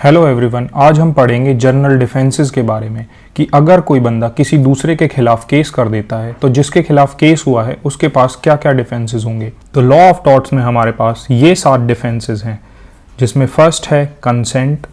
Hello everyone, आज हम पढ़ेंगे जनरल डिफेंसेस के बारे में कि अगर कोई बंदा किसी दूसरे के खिलाफ केस कर देता है तो जिसके खिलाफ केस हुआ है उसके पास क्या क्या डिफेंसेस होंगे। तो लॉ ऑफ टॉर्ट्स में हमारे पास ये 7 डिफेंसेस हैं, जिसमें फर्स्ट है कंसेंट,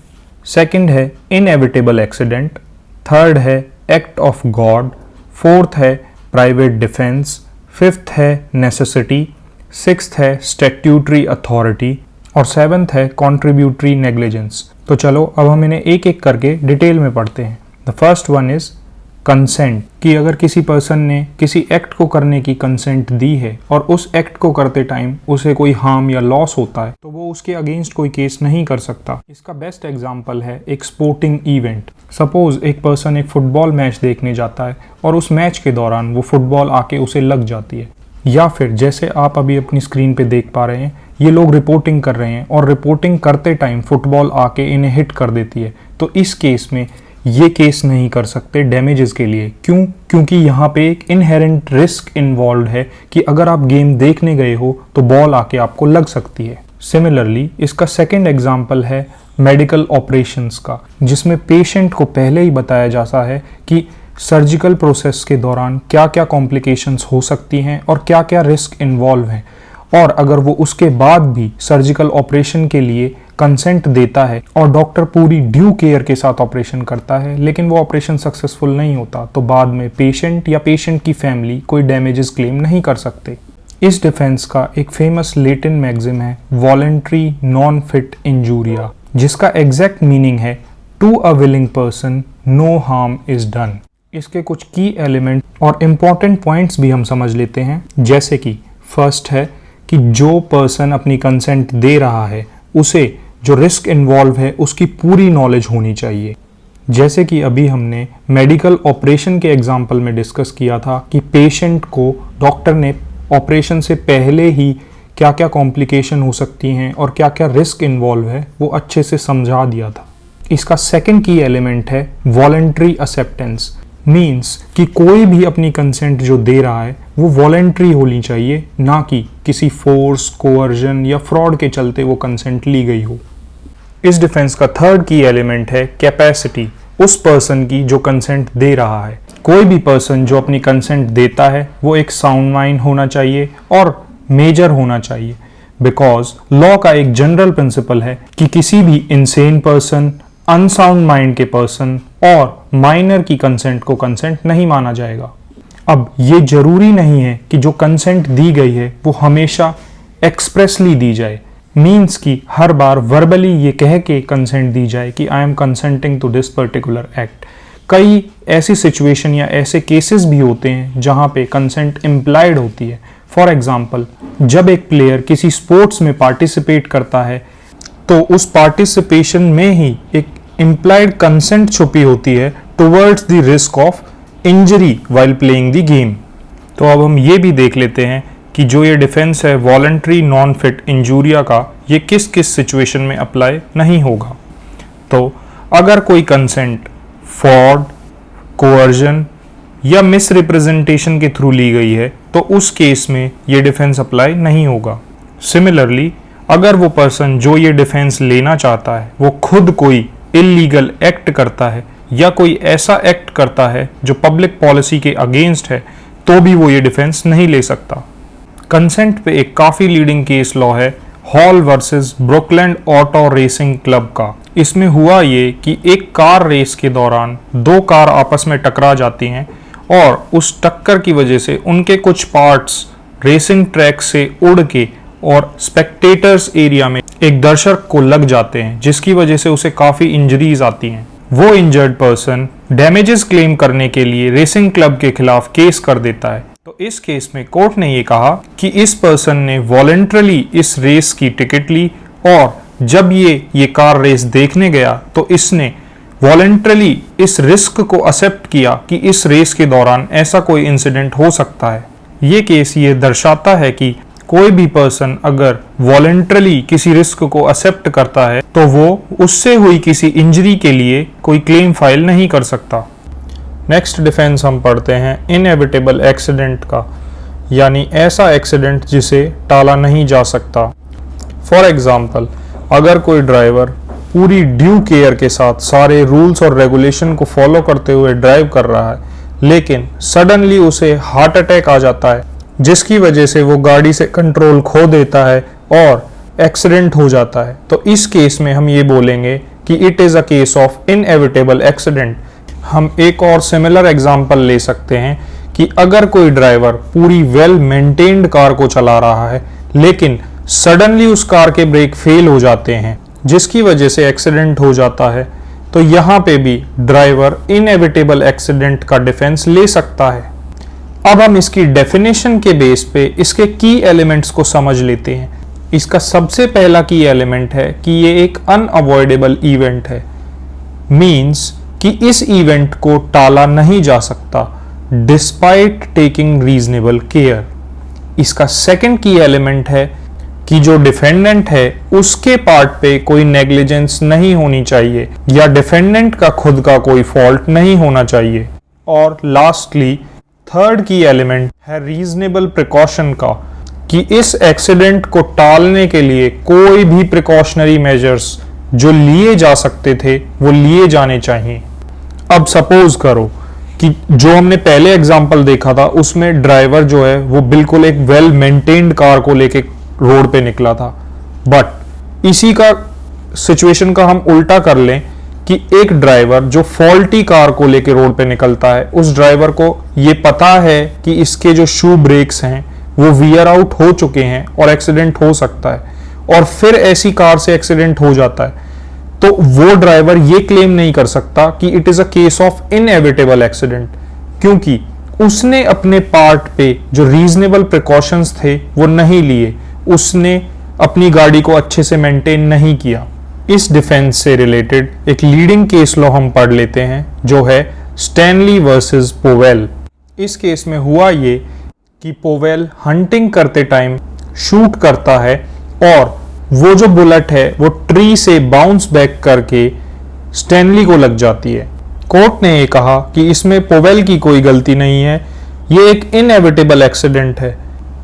सेकंड है इनएविटेबल एक्सीडेंट, थर्ड है एक्ट ऑफ गॉड, फोर्थ है प्राइवेट डिफेंस, फिफ्थ है नेसेसिटी, सिक्स्थ है स्टैट्यूटरी अथॉरिटी और सेवंथ है कॉन्ट्रीब्यूटरी नेग्लिजेंस। तो चलो अब हम इन्हें एक एक करके डिटेल में पढ़ते हैं। The first one is consent, कि अगर किसी पर्सन ने किसी एक्ट को करने की कंसेंट दी है और उस एक्ट को करते टाइम उसे कोई हार्म या लॉस होता है तो वो उसके अगेंस्ट कोई केस नहीं कर सकता। इसका बेस्ट एग्जांपल है एक स्पोर्टिंग इवेंट। सपोज एक पर्सन एक फुटबॉल मैच देखने जाता है और उस मैच के दौरान वो फुटबॉल आके उसे लग जाती है, या फिर जैसे आप अभी अपनी स्क्रीन पे देख पा रहे हैं, ये लोग रिपोर्टिंग कर रहे हैं और रिपोर्टिंग करते टाइम फुटबॉल आके इन्हें हिट कर देती है, तो इस केस में ये केस नहीं कर सकते डैमेजेस के लिए। क्यों? क्योंकि यहाँ पे एक इनहेरेंट रिस्क इन्वॉल्व है कि अगर आप गेम देखने गए हो तो बॉल आके आपको लग सकती है। सिमिलरली इसका सेकेंड एग्जाम्पल है मेडिकल ऑपरेशंस का, जिसमें पेशेंट को पहले ही बताया जाता है कि सर्जिकल प्रोसेस के दौरान क्या क्या कॉम्प्लिकेशंस हो सकती हैं और क्या क्या रिस्क इन्वॉल्व हैं, और अगर वो उसके बाद भी सर्जिकल ऑपरेशन के लिए कंसेंट देता है और डॉक्टर पूरी ड्यू केयर के साथ ऑपरेशन करता है लेकिन वो ऑपरेशन सक्सेसफुल नहीं होता, तो बाद में पेशेंट या पेशेंट की फैमिली कोई डैमेजेस क्लेम नहीं कर सकते। इस डिफेंस का एक फेमस लैटिन मैक्सिम है वॉलंटरी नॉन फिट इंजूरिया, जिसका एग्जैक्ट मीनिंग है to a willing person no harm is done. इसके कुछ की एलिमेंट और इम्पॉर्टेंट पॉइंट्स भी हम समझ लेते हैं, जैसे कि फर्स्ट है कि जो पर्सन अपनी कंसेंट दे रहा है उसे जो रिस्क इन्वॉल्व है उसकी पूरी नॉलेज होनी चाहिए। जैसे कि अभी हमने मेडिकल ऑपरेशन के एग्जाम्पल में डिस्कस किया था कि पेशेंट को डॉक्टर ने ऑपरेशन से पहले ही क्या क्या कॉम्प्लिकेशन हो सकती हैं और क्या क्या रिस्क इन्वॉल्व है वो अच्छे से समझा दिया था। इसका सेकेंड की एलिमेंट है वॉलंटरी एक्सेप्टेंस, मीन्स कि कोई भी अपनी कंसेंट जो दे रहा है वो वॉलंटरी होनी चाहिए, ना कि किसी फोर्स, कोअर्जन या फ्रॉड के चलते वो कंसेंट ली गई हो। इस डिफेंस का थर्ड की एलिमेंट है कैपेसिटी, उस पर्सन की जो कंसेंट दे रहा है। कोई भी पर्सन जो अपनी कंसेंट देता है वो एक साउंड माइंड होना चाहिए और मेजर होना चाहिए, बिकॉज लॉ का एक जनरल प्रिंसिपल है कि किसी भी इनसेन पर्सन, अनसाउंड माइंड के पर्सन और माइनर की कंसेंट को कंसेंट नहीं माना जाएगा। अब ये जरूरी नहीं है कि जो कंसेंट दी गई है वो हमेशा एक्सप्रेसली दी जाए, मीन्स कि हर बार वर्बली ये कह के कंसेंट दी जाए कि I am consenting to this particular act. कई ऐसी सिचुएशन या ऐसे केसेस भी होते हैं जहाँ पे कंसेंट इम्प्लाइड होती है। फॉर एग्जाम्पल, जब एक प्लेयर किसी स्पोर्ट्स में पार्टिसिपेट करता है तो उस पार्टिसिपेशन में ही एक इम्प्लाइड कंसेंट छुपी होती है towards the risk of injury while playing the game. तो अब हम ये भी देख लेते हैं कि जो ये डिफेंस है वॉलंटरी नॉन फिट इंजूरिया का, ये किस किस सिचुएशन में अप्लाई नहीं होगा। तो अगर कोई कंसेंट फ्रॉड, कोअर्जन या मिस रिप्रेजेंटेशन के थ्रू ली गई है तो उस केस में ये डिफेंस अप्लाई नहीं होगा। सिमिलरली अगर वो पर्सन जो ये डिफेंस लेना चाहता है वो खुद कोई इलीगल एक्ट करता है या कोई ऐसा एक्ट करता है जो पब्लिक पॉलिसी के अगेंस्ट है तो भी वो ये डिफेंस नहीं ले सकता। कंसेंट पे एक काफ़ी लीडिंग केस लॉ है Hall versus Brookland Auto Racing Club का। इसमें हुआ ये कि एक कार रेस के दौरान 2 कार आपस में टकरा जाती हैं और उस टक्कर की वजह से उनके कुछ पार्ट्स रेसिंग ट्रैक से उड़ के और स्पेक्टेटर्स एरिया में एक दर्शक को लग जाते हैं, जिसकी वजह से उसे काफ़ी इंजरीज आती हैं। वो इंजर्ड पर्सन डैमेजेस क्लेम करने के लिए रेसिंग क्लब के खिलाफ केस कर देता है। तो इस केस में कोर्ट ने ये कहा कि इस पर्सन ने वॉलंटरली इस रेस की टिकट ली और जब ये कार रेस देखने गया तो इसने वॉलंटरली इस रिस्क को एक्सेप्ट किया कि इस रेस के दौरान ऐसा कोई इंसिडेंट हो सकता है। ये केस ये दर्शाता है कि कोई भी पर्सन अगर वॉलंटरली किसी रिस्क को एक्सेप्ट करता है तो वो उससे हुई किसी इंजरी के लिए कोई क्लेम फाइल नहीं कर सकता। नेक्स्ट डिफेंस हम पढ़ते हैं इनएविटेबल एक्सीडेंट का, यानी ऐसा एक्सीडेंट जिसे टाला नहीं जा सकता। फॉर एग्जाम्पल, अगर कोई ड्राइवर पूरी ड्यू केयर के साथ सारे रूल्स और रेगुलेशन को फॉलो करते हुए ड्राइव कर रहा है, लेकिन सडनली उसे हार्ट अटैक आ जाता है, जिसकी वजह से वो गाड़ी से कंट्रोल खो देता है और एक्सीडेंट हो जाता है। तो इस केस में हम ये बोलेंगे कि it is a case of inevitable accident. हम एक और सिमिलर एग्जांपल ले सकते हैं कि अगर कोई ड्राइवर पूरी वेल मेंटेन्ड कार को चला रहा है, लेकिन सडनली उस कार के ब्रेक फेल हो जाते हैं, जिसकी वजह से एक्सीडेंट हो जाता है, तो यहाँ पे भी ड्राइवर इनएविटेबल एक्सीडेंट का डिफेंस ले सकता है। अब हम इसकी डेफिनेशन के बेस पे इसके की एलिमेंट्स को समझ लेते हैं। इसका सबसे पहला की एलिमेंट है कि ये एक अनअवॉइडेबल इवेंट है, मींस कि इस इवेंट को टाला नहीं जा सकता डिस्पाइट टेकिंग रीजनेबल केयर। इसका सेकंड की एलिमेंट है कि जो डिफेंडेंट है उसके पार्ट पे कोई नेग्लिजेंस नहीं होनी चाहिए या डिफेंडेंट का खुद का कोई फॉल्ट नहीं होना चाहिए। और लास्टली थर्ड की एलिमेंट है रीजनेबल प्रिकॉशन का, कि इस एक्सीडेंट को टालने के लिए कोई भी प्रिकॉशनरी मेजर्स जो लिए जा सकते थे वो लिए जाने चाहिए। अब सपोज करो कि जो हमने पहले एग्जांपल देखा था उसमें ड्राइवर जो है वो बिल्कुल एक वेल मेंटेन्ड कार को लेके रोड पे निकला था, बट इसी का सिचुएशन का हम उल्टा कर लें कि एक ड्राइवर जो फॉल्टी कार को लेके रोड पे निकलता है, उस ड्राइवर को ये पता है कि इसके जो शू ब्रेक्स हैं वो वियर आउट हो चुके हैं और एक्सीडेंट हो सकता है, और फिर ऐसी कार से एक्सीडेंट हो जाता है, तो वो ड्राइवर ये क्लेम नहीं कर सकता कि it is a case of inevitable accident, क्योंकि उसने अपने पार्ट पे जो रीजनेबल प्रिकॉशंस थे वो नहीं लिए, उसने अपनी गाड़ी को अच्छे से मेंटेन नहीं किया। इस डिफेंस से रिलेटेड एक लीडिंग केस लॉ हम पढ़ लेते हैं जो है स्टैनली वर्सेस पोवेल। इस केस में हुआ ये कि पोवेल हंटिंग करते टाइम शूट करता है और वो जो बुलेट है वो ट्री से बाउंस बैक करके स्टैनली को लग जाती है। कोर्ट ने ये कहा कि इसमें पोवेल की कोई गलती नहीं है, ये एक इनएविटेबल एक्सीडेंट है,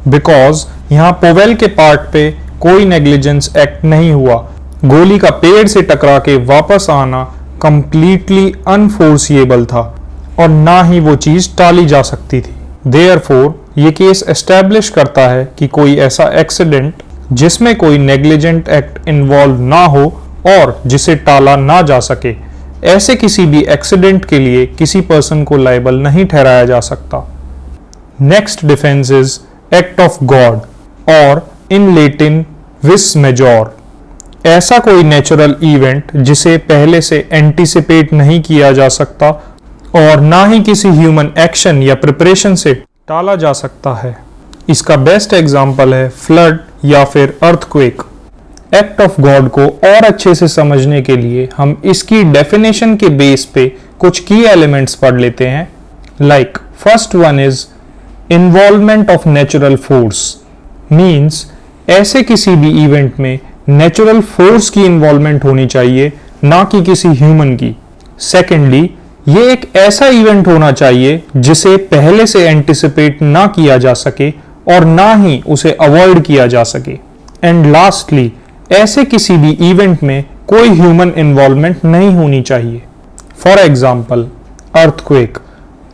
बिकॉज यहाँ पोवेल के पार्ट पे कोई नेग्लिजेंस एक्ट नहीं हुआ। गोली का पेड़ से टकरा के वापस आना कंप्लीटली अनफोर्सिएबल था और ना ही वो चीज टाली जा सकती थी। देयरफॉर ये केस एस्टैब्लिश करता है कि कोई ऐसा एक्सीडेंट जिसमें कोई नेग्लिजेंट एक्ट इन्वॉल्व ना हो और जिसे टाला ना जा सके, ऐसे किसी भी एक्सीडेंट के लिए किसी पर्सन को लायबल नहीं ठहराया जा सकता। Next defence is act of God और इन लैटिन विस मेजॉर। ऐसा कोई नेचुरल इवेंट जिसे पहले से एंटीसिपेट नहीं किया जा सकता और ना ही किसी ह्यूमन एक्शन या प्रिपरेशन से टाला जा सकता है। इसका बेस्ट एग्जाम्पल है फ्लड या फिर अर्थक्वेक। एक्ट ऑफ गॉड को और अच्छे से समझने के लिए हम इसकी डेफिनेशन के बेस पे कुछ की एलिमेंट्स पढ़ लेते हैं। Like first one is involvement of natural force, means ऐसे किसी भी इवेंट में नेचुरल फोर्स की इन्वॉल्वमेंट होनी चाहिए, ना कि किसी ह्यूमन की। सेकेंडली, ये एक ऐसा इवेंट होना चाहिए जिसे पहले से एंटिसिपेट ना किया जा सके और ना ही उसे अवॉइड किया जा सके। एंड लास्टली, ऐसे किसी भी इवेंट में कोई ह्यूमन इन्वॉल्वमेंट नहीं होनी चाहिए। For example earthquake.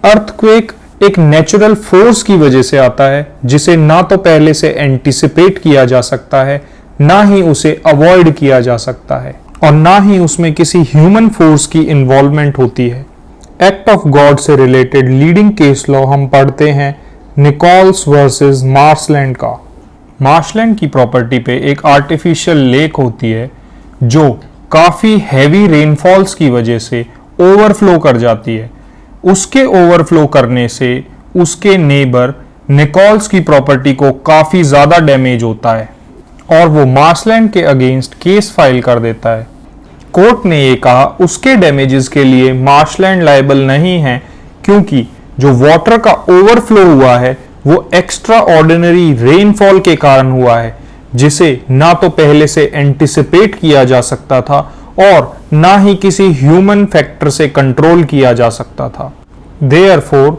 अर्थक्वेक एक नेचुरल फोर्स की वजह से आता है जिसे ना तो पहले से एंटिसिपेट किया जा सकता है, ना ही उसे अवॉइड किया जा सकता है, और ना ही उसमें किसी ह्यूमन फोर्स की इन्वॉल्वमेंट होती है। एक्ट ऑफ गॉड से रिलेटेड लीडिंग केस लॉ हम पढ़ते हैं निकोल्स वर्सेस मार्शलैंड का। मार्शलैंड की प्रॉपर्टी पे एक आर्टिफिशियल लेक होती है जो काफ़ी हैवी रेनफॉल्स की वजह से ओवरफ्लो कर जाती है। उसके ओवरफ्लो करने से उसके नेबर निकोल्स की प्रॉपर्टी को काफ़ी ज़्यादा डैमेज होता है और वो मार्शलैंड के अगेंस्ट केस फाइल कर देता है। कोर्ट ने ये कहा उसके डैमेजेस के लिए मार्शलैंड लायबल नहीं है, क्योंकि जो वाटर का ओवरफ्लो हुआ है वो एक्स्ट्रा ऑर्डिनरी रेनफॉल के कारण हुआ है, जिसे ना तो पहले से एंटिसिपेट किया जा सकता था और ना ही किसी ह्यूमन फैक्टर से कंट्रोल किया जा सकता था। Therefore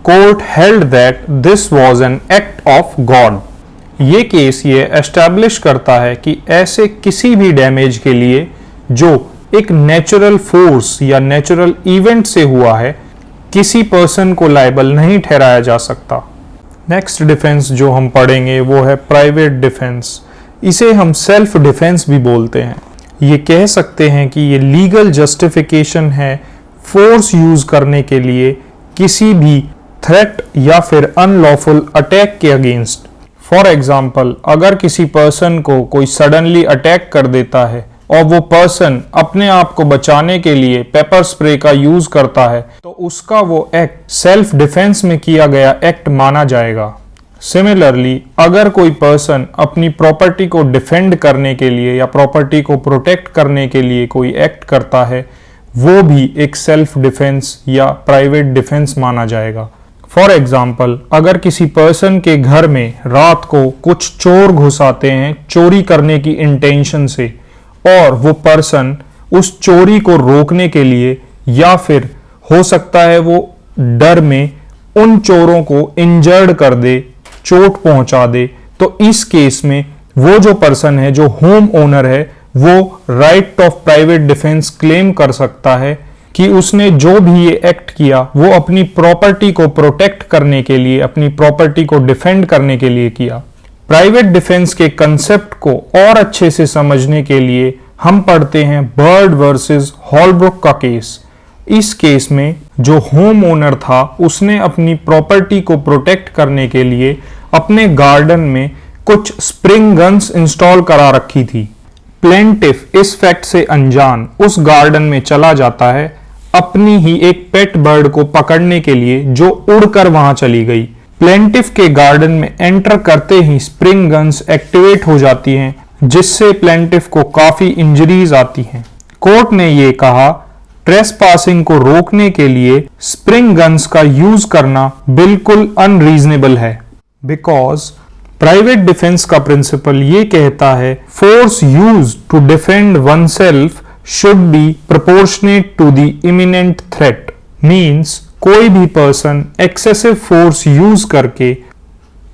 court held that this was an act of God. ये केस ये एस्टैब्लिश करता है कि ऐसे किसी भी डैमेज के लिए जो एक नेचुरल फोर्स या नेचुरल इवेंट से हुआ है, किसी पर्सन को लायबल नहीं ठहराया जा सकता। नेक्स्ट डिफेंस जो हम पढ़ेंगे वो है प्राइवेट डिफेंस। इसे हम सेल्फ डिफेंस भी बोलते हैं। ये कह सकते हैं कि ये लीगल जस्टिफिकेशन है फोर्स यूज करने के लिए किसी भी थ्रेट या फिर अनलॉफुल अटैक के अगेंस्ट। फॉर एग्जाम्पल, अगर किसी पर्सन को कोई सडनली अटैक कर देता है और वो पर्सन अपने आप को बचाने के लिए पेपर स्प्रे का यूज करता है, तो उसका वो एक्ट सेल्फ डिफेंस में किया गया एक्ट माना जाएगा। सिमिलरली, अगर कोई पर्सन अपनी प्रॉपर्टी को डिफेंड करने के लिए या प्रॉपर्टी को प्रोटेक्ट करने के लिए कोई एक्ट करता है, वो भी एक सेल्फ डिफेंस या प्राइवेट डिफेंस माना जाएगा। फॉर एग्जाम्पल, अगर किसी पर्सन के घर में रात को कुछ चोर घुस आते हैं चोरी करने की इंटेंशन से, और वो पर्सन उस चोरी को रोकने के लिए या फिर हो सकता है वो डर में उन चोरों को इंजर्ड कर दे, चोट पहुंचा दे, तो इस केस में वो जो पर्सन है, जो होम ओनर है, वो right of private defence claim कर सकता है कि उसने जो भी ये एक्ट किया वो अपनी प्रॉपर्टी को प्रोटेक्ट करने के लिए, अपनी प्रॉपर्टी को डिफेंड करने के लिए किया। प्राइवेट डिफेंस के कंसेप्ट को और अच्छे से समझने के लिए हम पढ़ते हैं बर्ड वर्सेस हॉलब्रुक का केस। इस केस में जो होम ओनर था उसने अपनी प्रॉपर्टी को प्रोटेक्ट करने के लिए अपने गार्डन में कुछ स्प्रिंग गन्स इंस्टॉल करा रखी थी। प्लेंटिफ इस फैक्ट से अनजान उस गार्डन में चला जाता है अपनी ही एक पेट बर्ड को पकड़ने के लिए, जो उड़कर वहां चली गई। प्लेंटिफ के गार्डन में एंटर करते ही स्प्रिंग गन्स एक्टिवेट हो जाती हैं, जिससे प्लेंटिफ को काफी इंजरीज आती हैं। कोर्ट ने ये कहा, ट्रेसपासिंग को रोकने के लिए स्प्रिंग गन्स का यूज करना बिल्कुल अनरीजनेबल है, बिकॉज प्राइवेट डिफेंस का प्रिंसिपल ये कहता है force use to defend oneself should be proportionate to the imminent threat. Means कोई भी पर्सन एक्सेसिव फोर्स यूज करके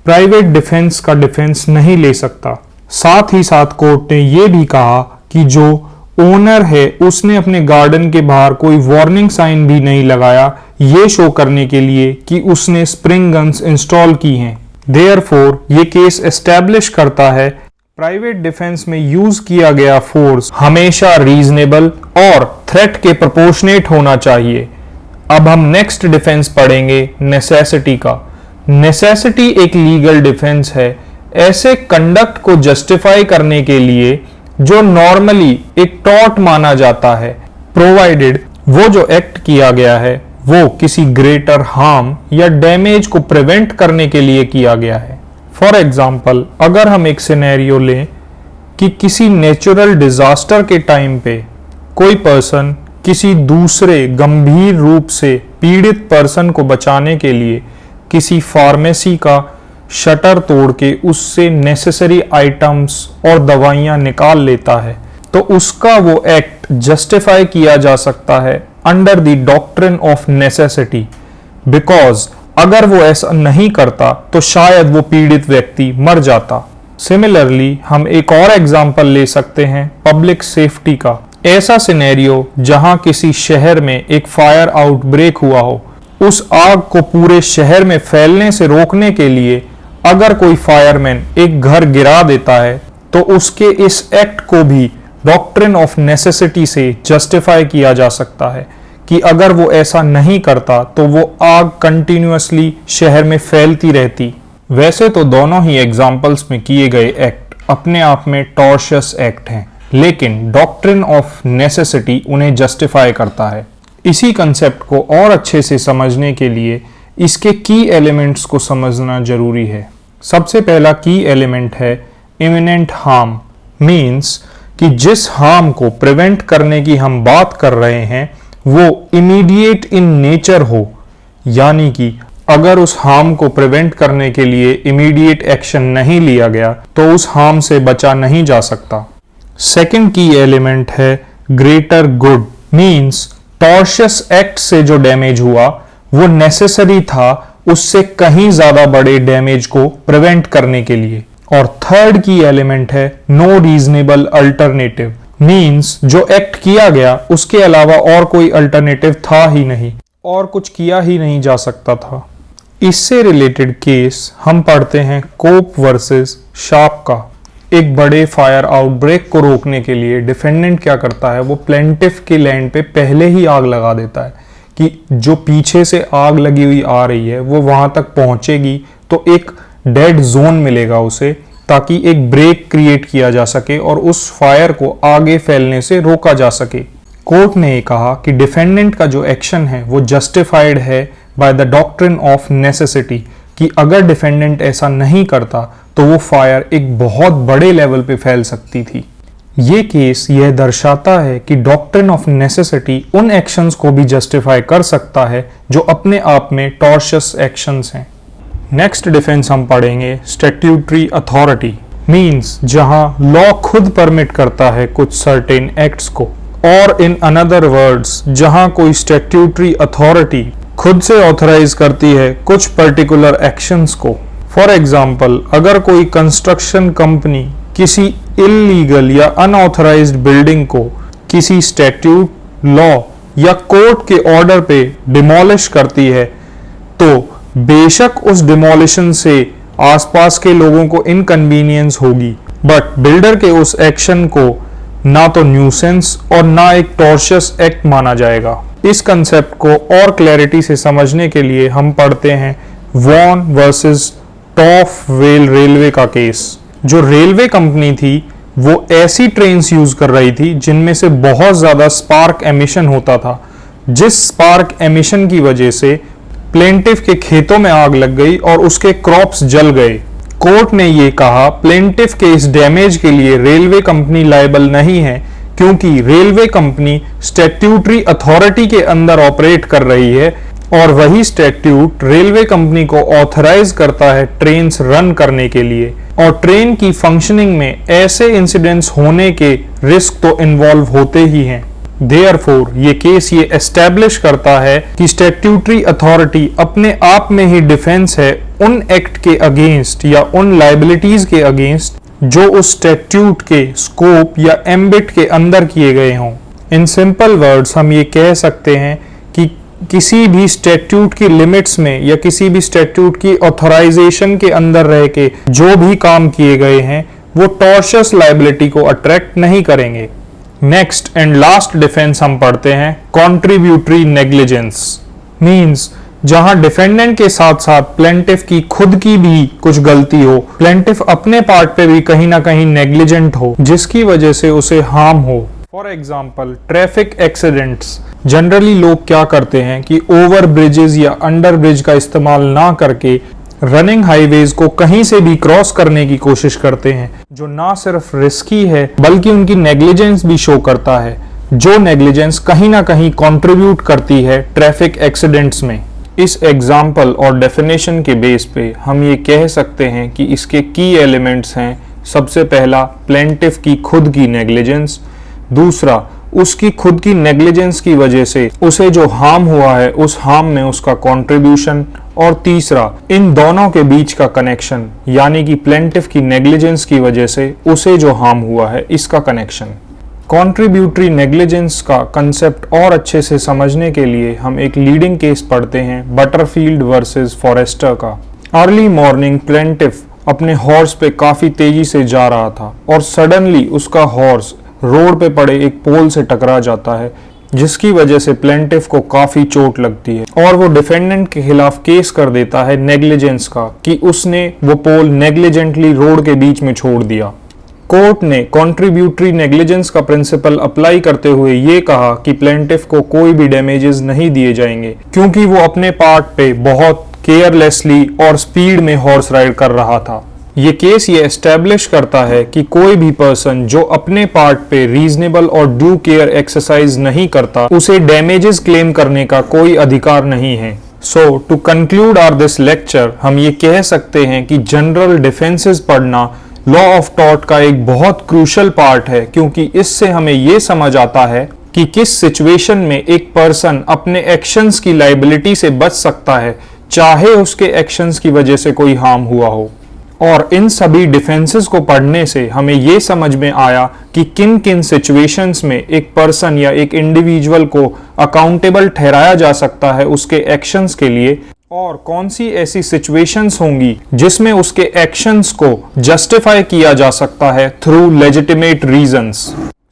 प्राइवेट डिफेंस का डिफेंस नहीं ले सकता। साथ ही साथ कोर्ट ने यह भी कहा कि जो ओनर है उसने अपने गार्डन के बाहर कोई वार्निंग साइन भी नहीं लगाया, ये शो करने के लिए कि उसने स्प्रिंग गन्स इंस्टॉल की हैं। देयरफॉर ये केस एस्टैब्लिश करता है प्राइवेट डिफेंस में यूज किया गया फोर्स हमेशा रीजनेबल और थ्रेट के प्रोपोर्शनेट होना चाहिए। अब हम नेक्स्ट डिफेंस पढ़ेंगे नेसेसिटी का। नेसेसिटी एक लीगल डिफेंस है ऐसे कंडक्ट को जस्टिफाई करने के लिए जो नॉर्मली एक टॉर्ट माना जाता है, प्रोवाइडेड वो जो एक्ट किया गया है वो किसी ग्रेटर हार्म या डैमेज को प्रिवेंट करने के लिए किया गया है। फॉर एग्जाम्पल, अगर हम एक सिनेरियो लें कि किसी नेचुरल डिजास्टर के टाइम पे कोई पर्सन किसी दूसरे गंभीर रूप से पीड़ित पर्सन को बचाने के लिए किसी फार्मेसी का शटर तोड़ के उससे नेसेसरी आइटम्स और दवाइयां निकाल लेता है, तो उसका वो एक्ट जस्टिफाई किया जा सकता है under the doctrine of necessity, because अगर वो ऐसा नहीं करता तो शायद वो पीड़ित व्यक्ति मर जाता। सिमिलरली हम एक और एग्जाम्पल ले सकते हैं पब्लिक सेफ्टी का। ऐसा सिनेरियो जहां किसी शहर में एक फायर आउटब्रेक हुआ हो, उस आग को पूरे शहर में फैलने से रोकने के लिए अगर कोई फायरमैन एक घर गिरा देता है तो उसके इस एक्ट को भी डॉक्ट्रिन ऑफ नेसेसिटी से जस्टिफाई किया जा सकता है कि अगर वो ऐसा नहीं करता तो वो आग कंटिन्यूअसली शहर में फैलती रहती। वैसे तो दोनों ही एग्जाम्पल्स में किए गए एक्ट अपने आप में टॉर्शियस एक्ट हैं, लेकिन डॉक्ट्रिन ऑफ नेसेसिटी उन्हें जस्टिफाई करता है। इसी कंसेप्ट को और अच्छे से समझने के लिए इसके की एलिमेंट्स को समझना जरूरी है। सबसे पहला की एलिमेंट है इमिनेंट हार्म। मीन्स कि जिस हार्म को प्रिवेंट करने की हम बात कर रहे हैं वो इमीडिएट इन नेचर हो, यानी कि अगर उस हार्म को प्रिवेंट करने के लिए इमीडिएट एक्शन नहीं लिया गया तो उस हार्म से बचा नहीं जा सकता। सेकंड की एलिमेंट है ग्रेटर गुड। मीन्स टॉर्शियस एक्ट से जो डैमेज हुआ वो नेसेसरी था उससे कहीं ज्यादा बड़े डैमेज को प्रिवेंट करने के लिए। और थर्ड की एलिमेंट है नो रीजनेबल अल्टरनेटिव। मीन्स जो एक्ट किया गया उसके अलावा और कोई अल्टरनेटिव था ही नहीं और कुछ किया ही नहीं जा सकता था। इससे रिलेटेड केस हम पढ़ते हैं कोप वर्सेस शार्प का। एक बड़े फायर आउटब्रेक को रोकने के लिए डिफेंडेंट क्या करता है, वो प्लेंटिफ के लैंड पे पहले ही आग लगा देता है कि जो पीछे से आग लगी हुई आ रही है वो वहां तक पहुंचेगी तो एक डेड जोन मिलेगा उसे, ताकि एक ब्रेक क्रिएट किया जा सके और उस फायर को आगे फैलने से रोका जा सके। कोर्ट ने ये कहा कि डिफेंडेंट का जो एक्शन है वो जस्टिफाइड है by the doctrine of necessity, कि अगर डिफेंडेंट ऐसा नहीं करता तो वो फायर एक बहुत बड़े लेवल पे फैल सकती थी। ये केस यह दर्शाता है कि डॉक्ट्रिन ऑफ नेसेसिटी उन एक्शंस को भी जस्टिफाई कर सकता है जो अपने आप में टॉर्शियस एक्शंस हैं। नेक्स्ट डिफेंस हम पढ़ेंगे स्टैट्यूटरी अथॉरिटी, मींस जहां लॉ खुद परमिट करता है कुछ सर्टेन एक्ट्स को, और इन अनदर वर्ड्स जहां कोई स्टैट्यूटरी अथॉरिटी खुद से ऑथराइज करती है कुछ पर्टिकुलर एक्शंस को। फॉर एग्जाम्पल, अगर कोई कंस्ट्रक्शन कंपनी किसी इल्लीगल या अनऑथराइज्ड बिल्डिंग को किसी स्टैट्यूट, लॉ या कोर्ट के ऑर्डर पे डिमोलिश करती है तो बेशक उस डिमोलिशन से आसपास के लोगों को इनकन्वीनियंस होगी, बट बिल्डर के उस एक्शन को ना तो न्यूसेंस और ना एक टॉर्शियस एक्ट माना जाएगा। इस कंसेप्ट को और क्लैरिटी से समझने के लिए हम पढ़ते हैं वॉन वर्सेस टॉफ वेल रेलवे का केस। जो रेलवे कंपनी थी वो ऐसी ट्रेन्स यूज कर रही थी जिनमें से बहुत ज्यादा स्पार्क एमिशन होता था, जिस स्पार्क एमिशन की वजह से प्लेंटिफ के खेतों में आग लग गई और उसके क्रॉप्स जल गए। कोर्ट ने ये कहा प्लेंटिफ के इस डैमेज के लिए रेलवे कंपनी लायबल नहीं है, क्योंकि रेलवे कंपनी स्टैट्यूटरी अथॉरिटी के अंदर ऑपरेट कर रही है और वही स्टैट्यूट रेलवे कंपनी को ऑथराइज करता है ट्रेन्स रन करने के लिए, और ट्रेन की फंक्शनिंग में ऐसे इंसिडेंट्स होने के रिस्क तो इन्वॉल्व होते ही हैं। देयरफॉर ये केस ये एस्टैब्लिश करता है कि स्टैट्यूटरी अथॉरिटी अपने आप में ही डिफेंस है उन एक्ट के अगेंस्ट या उन लाइबिलिटीज के अगेंस्ट जो उस स्टैट्यूट के स्कोप या एम्बिट के अंदर किए गए हों। इन सिंपल वर्ड्स हम ये कह सकते हैं कि किसी भी स्टैट्यूट की लिमिट्स में या किसी भी स्टैट्यूट की ऑथराइजेशन के अंदर रह के जो भी काम किए गए हैं वो टॉर्शियस लाइबिलिटी को अट्रैक्ट नहीं करेंगे। नेक्स्ट एंड लास्ट डिफेंस हम पढ़ते हैं कॉन्ट्रीब्यूटरी नेग्लिजेंस, मींस जहां डिफेंडेंट के साथ साथ प्लेंटिफ की खुद की भी कुछ गलती हो, प्लेंटिफ अपने पार्ट पे भी कहीं ना कहीं नेग्लिजेंट हो जिसकी वजह से उसे हार्म हो। For example traffic accidents, generally लोग क्या करते हैं कि ओवर ब्रिजेस या अंडर ब्रिज का इस्तेमाल ना करके रनिंग हाईवेज को कहीं से भी क्रॉस करने की कोशिश करते हैं, जो ना सिर्फ रिस्की है बल्कि उनकी नेग्लिजेंस भी शो करता है, जो नेग्लिजेंस कहीं ना कहीं कंट्रीब्यूट करती है ट्रैफिक एक्सीडेंट्स में। इस एग्जाम्पल और डेफिनेशन के बेस पे हम ये कह सकते हैं कि इसके की एलिमेंट्स हैं, सबसे पहला प्लेंटिफ की खुद की नेग्लिजेंस, दूसरा उसकी खुद की नेग्लिजेंस की वजह से उसे जो हार्म हुआ है उस हार्म में उसका कंट्रीब्यूशन, और तीसरा इन दोनों के बीच का कनेक्शन, यानी कि प्लेंटिफ की नेग्लिजेंस की वजह से उसे जो हार्म हुआ है इसका कनेक्शन। कॉन्ट्रीब्यूटरी नेग्लिजेंस का कंसेप्ट और अच्छे से समझने के लिए हम एक लीडिंग केस पढ़ते हैं बटरफील्ड वर्सेस फॉरेस्टर का। अर्ली मॉर्निंग प्लेंटिफ अपने हॉर्स पे काफी तेजी से जा रहा था और सडनली उसका हॉर्स रोड पे पड़े एक पोल से टकरा जाता है, जिसकी वजह से प्लेंटिफ को काफी चोट लगती है और वो डिफेंडेंट के खिलाफ केस कर देता है नेग्लिजेंस का कि उसने वो पोल नेग्लिजेंटली रोड के बीच में छोड़ दिया। कोर्ट ने कॉन्ट्रीब्यूटरी नेग्लिजेंस का प्रिंसिपल अप्लाई करते हुए ये कहा कि प्लेंटिफ को कोई भी डैमेजेस नहीं दिए जाएंगे, क्योंकि वो अपने पार्ट पे बहुत केयरलेसली और स्पीड में हॉर्स राइड कर रहा था। ये केस ये एस्टैब्लिश करता है कि कोई भी पर्सन जो अपने पार्ट पे रीजनेबल और ड्यू केयर एक्सरसाइज नहीं करता उसे डैमेजेस क्लेम करने का कोई अधिकार नहीं है। So to conclude our this lecture, हम ये कह सकते हैं कि जनरल डिफेंसेस पढ़ना लॉ ऑफ टॉर्ट का एक बहुत क्रूशियल पार्ट है, क्योंकि इससे हमें ये समझ आता है कि किस सिचुएशन में एक पर्सन अपने एक्शंस की लाइबिलिटी से बच सकता है, चाहे उसके एक्शंस की वजह से कोई हार्म हुआ हो। और इन सभी डिफेंसेस को पढ़ने से हमें ये समझ में आया कि किन किन सिचुएशंस में एक पर्सन या एक इंडिविजुअल को अकाउंटेबल ठहराया जा सकता है उसके एक्शंस के लिए, और कौन सी ऐसी सिचुएशंस होंगी जिसमें उसके एक्शंस को जस्टिफाई किया जा सकता है through legitimate reasons.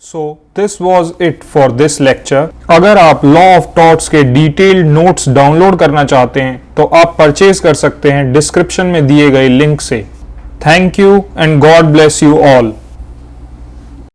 So this was it for this lecture. अगर आप लॉ ऑफ टॉट्स के डिटेल्ड नोट्स डाउनलोड करना चाहते हैं तो आप परचेज कर सकते हैं डिस्क्रिप्शन में दिए गए लिंक से। Thank you and God bless you all.